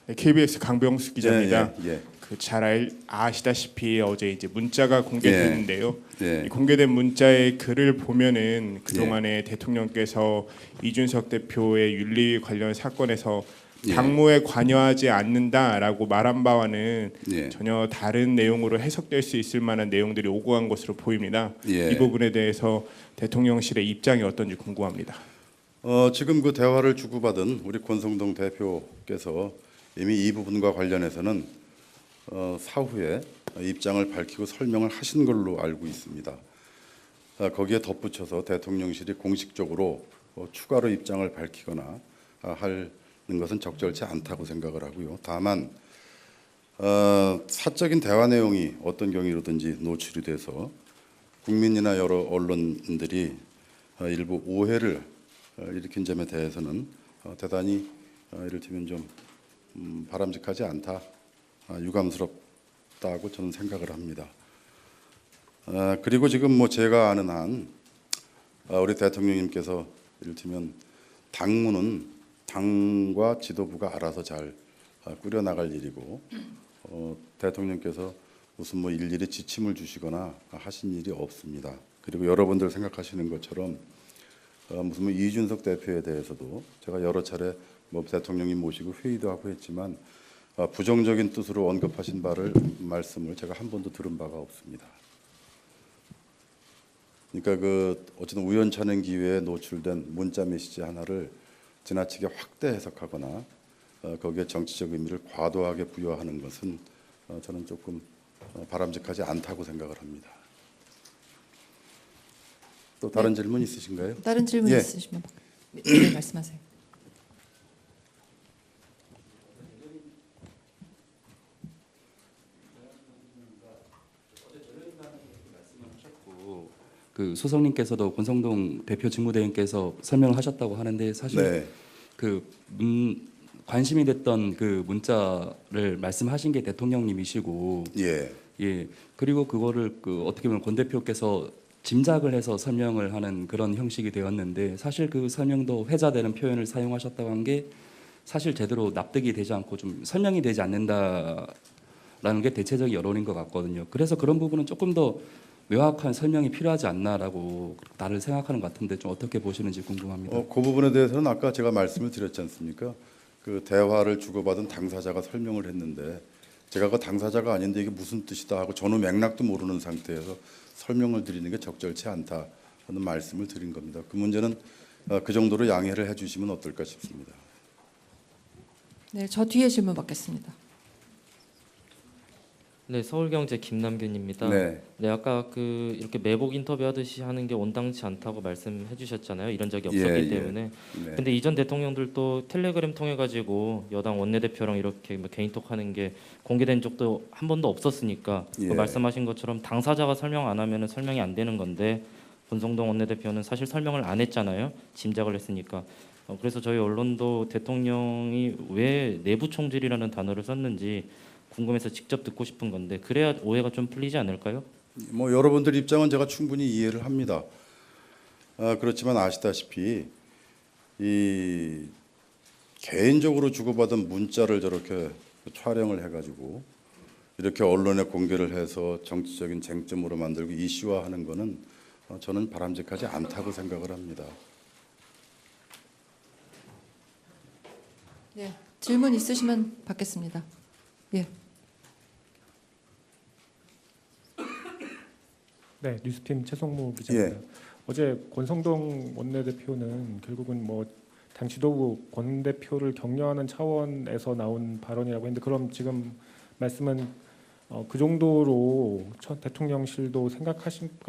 네, KBS 강병수 기자입니다. 예. 잘 아시다시피 어제 이제 문자가 공개됐는데요. 예. 이 공개된 문자의 글을 보면은 그동안에 대통령께서 이준석 대표의 윤리 관련 사건에서 예. 당무에 관여하지 않는다라고 말한 바와는 예. 전혀 다른 내용으로 해석될 수 있을 만한 내용들이 오고 간 것으로 보입니다. 예. 이 부분에 대해서 대통령실의 입장이 어떤지 궁금합니다. 지금 그 대화를 주고받은 우리 권성동 대표께서 이미 이 부분과 관련해서는 사후에 입장을 밝히고 설명을 하신 걸로 알고 있습니다. 거기에 덧붙여서 대통령실이 공식적으로 추가로 입장을 밝히거나 하는 것은 적절치 않다고 생각을 하고요. 다만 사적인 대화 내용이 어떤 경위로든지 노출이 돼서 국민이나 여러 언론들이 일부 오해를 일으킨 점에 대해서는 대단히 이를테면 좀 바람직하지 않다, 유감스럽다고 저는 생각을 합니다. 그리고 지금 뭐 제가 아는 한 우리 대통령님께서 이를테면 당무는 당과 지도부가 알아서 잘 꾸려나갈 일이고 대통령께서 무슨 뭐 일일이 지침을 주시거나 하신 일이 없습니다. 그리고 여러분들 생각하시는 것처럼 무슨 뭐 이준석 대표에 대해서도 제가 여러 차례 뭐 대통령님 모시고 회의도 하고 했지만 부정적인 뜻으로 언급하신 말씀을 제가 한 번도 들은 바가 없습니다. 그러니까 어쨌든 우연찮은 기회에 노출된 문자 메시지 하나를 지나치게 확대 해석하거나 거기에 정치적 의미를 과도하게 부여하는 것은 저는 조금 바람직하지 않다고 생각을 합니다. 또 다른 질문 있으신가요? 다른 질문 예. 있으시면 네, 말씀하세요. 그 소장님께서도 권성동 대표 직무대행께서 설명을 하셨다고 하는데 사실 네. 관심이 됐던 그 문자를 말씀하신 게 대통령님이시고 예. 그리고 그거를 어떻게 보면 권 대표께서 짐작을 해서 설명을 하는 그런 형식이 되었는데 사실 그 설명도 회자되는 표현을 사용하셨다고 한 게 사실 제대로 납득이 되지 않고 좀 설명이 되지 않는다라는 게 대체적 여론인 것 같거든요. 그래서 그런 부분은 조금 더 명확한 설명이 필요하지 않나라고 나를 생각하는 것 같은데 좀 어떻게 보시는지 궁금합니다. 그 부분에 대해서는 아까 제가 말씀을 드렸지 않습니까? 그 대화를 주고받은 당사자가 설명을 했는데 제가 그 당사자가 아닌데 이게 무슨 뜻이다 하고 전후 맥락도 모르는 상태에서 설명을 드리는 게 적절치 않다 하는 말씀을 드린 겁니다. 그 문제는 그 정도로 양해를 해주시면 어떨까 싶습니다. 네, 저 뒤에 질문 받겠습니다. 네, 서울경제 김남균입니다. 네. 네, 아까 이렇게 매복 인터뷰하듯이 하는 게 온당치 않다고 말씀해 주셨잖아요. 이런 적이 없었기 예. 때문에. 네. 근데 이전 대통령들도 텔레그램 통해 가지고 여당 원내대표랑 이렇게 뭐 개인톡하는 게 공개된 적도 한 번도 없었으니까 예. 말씀하신 것처럼 당사자가 설명 안 하면은 설명이 안 되는 건데 권성동 원내대표는 사실 설명을 안 했잖아요. 짐작을 했으니까. 그래서 저희 언론도 대통령이 왜 내부 총질이라는 단어를 썼는지 궁금해서 직접 듣고 싶은 건데 그래야 오해가 좀 풀리지 않을까요? 뭐 여러분들 입장은 제가 충분히 이해를 합니다. 그렇지만 아시다시피 이 개인적으로 주고받은 문자를 저렇게 촬영을 해가지고 이렇게 언론에 공개를 해서 정치적인 쟁점으로 만들고 이슈화하는 거는 저는 바람직하지 않다고 생각을 합니다. 네, 질문 있으시면 받겠습니다. 예. 네, 뉴스팀 최성무 기자입니다. 예. 어제 권성동 원내대표는 결국은 뭐 당 지도부 권 대표를 격려하는 차원에서 나온 발언이라고 했는데 그럼 지금 말씀은 그 정도로 대통령실도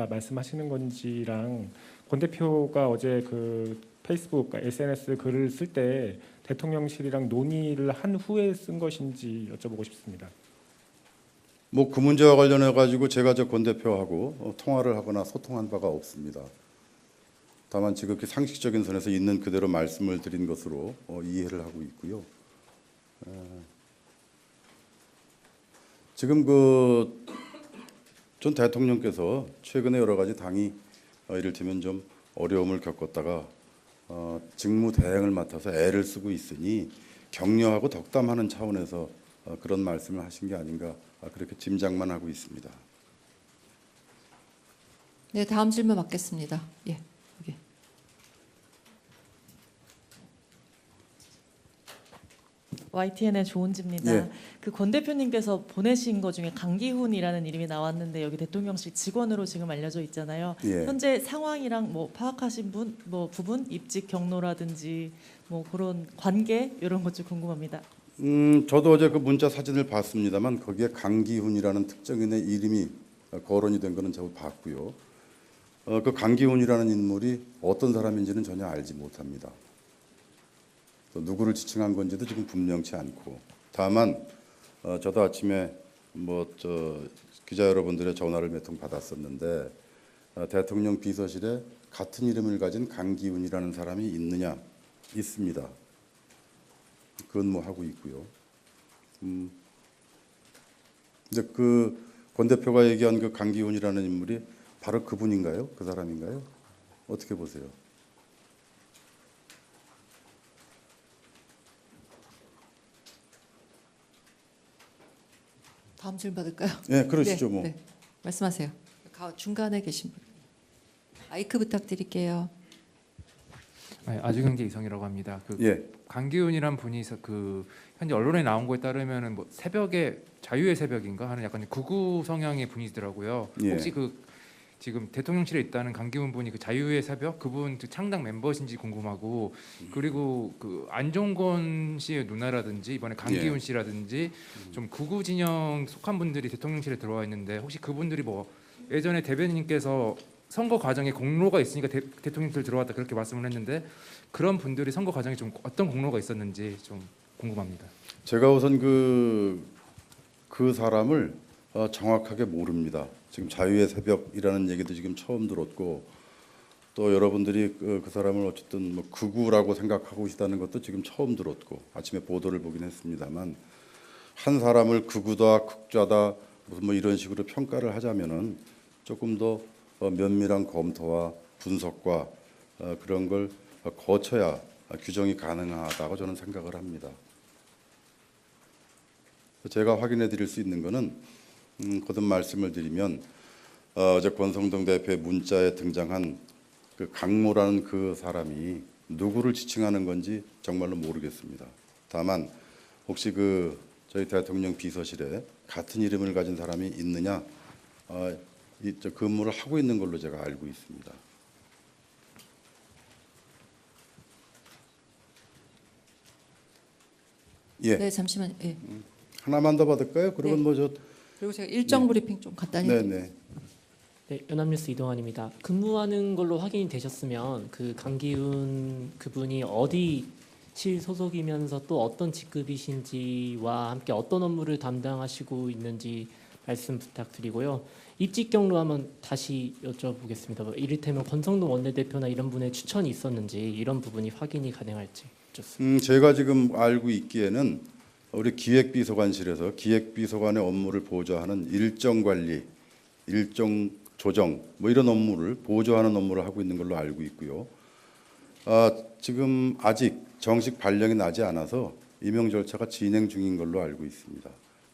말씀하시는 건지랑 권 대표가 어제 그 페이스북, SNS 글을 쓸 때 대통령실이랑 논의를 한 후에 쓴 것인지 여쭤보고 싶습니다. 뭐 그 문제와 관련해 가지고 제가 권 대표하고 통화를 하거나 소통한 바가 없습니다. 다만 지극히 상식적인 선에서 있는 그대로 말씀을 드린 것으로 이해를 하고 있고요. 지금 전 대통령께서 최근에 여러 가지 당이 이를테면 좀 어려움을 겪었다가 직무 대행을 맡아서 애를 쓰고 있으니 격려하고 덕담하는 차원에서 그런 말씀을 하신 게 아닌가 그렇게 짐작만 하고 있습니다. 네, 다음 질문 받겠습니다. 예, 여기. YTN의 조은지입니다. 예. 그 권 대표님께서 보내신 것 중에 강기훈이라는 이름이 나왔는데 여기 대통령실 직원으로 지금 알려져 있잖아요. 예. 현재 상황이랑 뭐 파악하신 부분 입직 경로라든지 뭐 그런 관계 이런 것 좀 궁금합니다. 저도 어제 그 문자 사진을 봤습니다만 거기에 강기훈이라는 특정인의 이름이 거론이 된 거는 제가 봤고요. 그 강기훈이라는 인물이 어떤 사람인지는 전혀 알지 못합니다. 또 누구를 지칭한 건지도 지금 분명치 않고, 다만 저도 아침에 기자 여러분들의 전화를 몇 통 받았었는데 대통령 비서실에 같은 이름을 가진 강기훈이라는 사람이 있느냐? 있습니다. 근무하고 있고요. 근데 그 권 대표가 얘기한 그 강기훈이라는 인물이 바로 그분인가요? 그 사람인가요? 어떻게 보세요? 다음 질문 받을까요? 네, 그러시죠. 네, 뭐. 네. 말씀하세요. 중간에 계신 분. 마이크 부탁드릴게요. 아주경제 이성이라고 합니다. 그 예. 강기훈이란 분이 현재 언론에 나온 거에 따르면은 뭐 새벽에 자유의 새벽인가 하는 약간 극우 성향의 분이시더라고요. 예. 혹시 지금 대통령실에 있다는 강기훈 분이 그 자유의 새벽 그분 창당 멤버신지 궁금하고, 그리고 그 안종건 씨의 누나라든지 이번에 강기훈 예. 씨라든지 좀 극우 진영 속한 분들이 대통령실에 들어와 있는데 혹시 그분들이 뭐 예전에 대변인님께서 선거 과정에 공로가 있으니까 대통령실 들어왔다 그렇게 말씀을 했는데 그런 분들이 선거 과정에 좀 어떤 공로가 있었는지 좀 궁금합니다. 제가 우선 그 사람을 정확하게 모릅니다. 지금 자유의 새벽이라는 얘기도 지금 처음 들었고, 또 여러분들이 그 사람을 어쨌든 뭐 극우라고 생각하고 있다는 것도 지금 처음 들었고, 아침에 보도를 보긴 했습니다만, 한 사람을 극우다 극좌다 무슨 뭐 이런 식으로 평가를 하자면은 조금 더 면밀한 검토와 분석과 그런 걸 거쳐야 규정이 가능하다고 저는 생각을 합니다. 제가 확인해 드릴 수 있는 거는 거듭 말씀을 드리면 어제 권성동 대표의 문자에 등장한 그 강모라는 그 사람이 누구를 지칭하는 건지 정말로 모르겠습니다. 다만 혹시 저희 대통령 비서실에 같은 이름을 가진 사람이 있느냐, 근무를 하고 있는 걸로 제가 알고 있습니다. 예. 네, 잠시만. 예. 하나만 더 받을까요? 그러면 네. 그리고 제가 일정 브리핑 좀 간단히. 네네. 네, 연합뉴스 이동환입니다. 근무하는 걸로 확인이 되셨으면 그 강기훈 그분이 어디 실 소속이면서 또 어떤 직급이신지와 함께 어떤 업무를 담당하시고 있는지 말씀 부탁드리고요. 입직 경로 한번 다시 여쭤보겠습니다. 뭐 이를테면 권성동 원내대표나 이런 분의 추천이 있었는지 이런 부분이 확인이 가능할지 여쭙습니다. 제가 지금 알고 있기에는 우리 기획비서관실에서 기획비서관의 업무를 보좌하는 일정 관리, 일정 조정 뭐 이런 업무를 보좌하는 업무를 하고 있는 걸로 알고 있고요. 지금 아직 정식 발령이 나지 않아서 임용 절차가 진행 중인 걸로 알고 있습니다.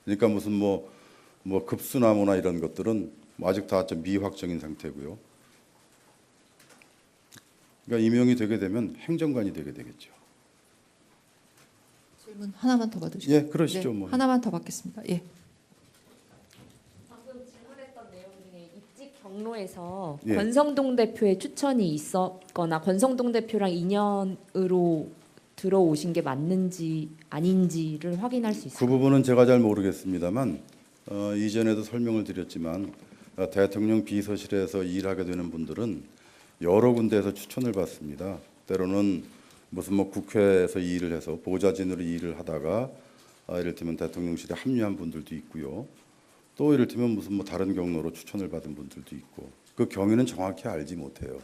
그러니까 무슨 뭐 급수나무나 이런 것들은 아직 다 좀 미확정인 상태고요. 그러니까 임용이 되게 되면 행정관이 되게 되겠죠. 질문 하나만 더 받으시죠. 예, 그러시죠. 네, 뭐. 하나만 더 받겠습니다. 예. 방금 질문했던 내용 중에 입직 경로에서 예. 권성동 대표의 추천이 있었거나 권성동 대표랑 인연으로 들어오신 게 맞는지 아닌지를 확인할 수 그 있을까요? 부분은 제가 잘 모르겠습니다만 이전에도 설명을 드렸지만 대통령 비서실에서 일하게 되는 분들은 여러 군데에서 추천을 받습니다. 때로는 무슨 뭐 국회에서 일을 해서 보좌진으로 일을 하다가 이를테면 대통령실에 합류한 분들도 있고요. 또 이를테면 무슨 뭐 다른 경로로 추천을 받은 분들도 있고 그 경위는 정확히 알지 못해요.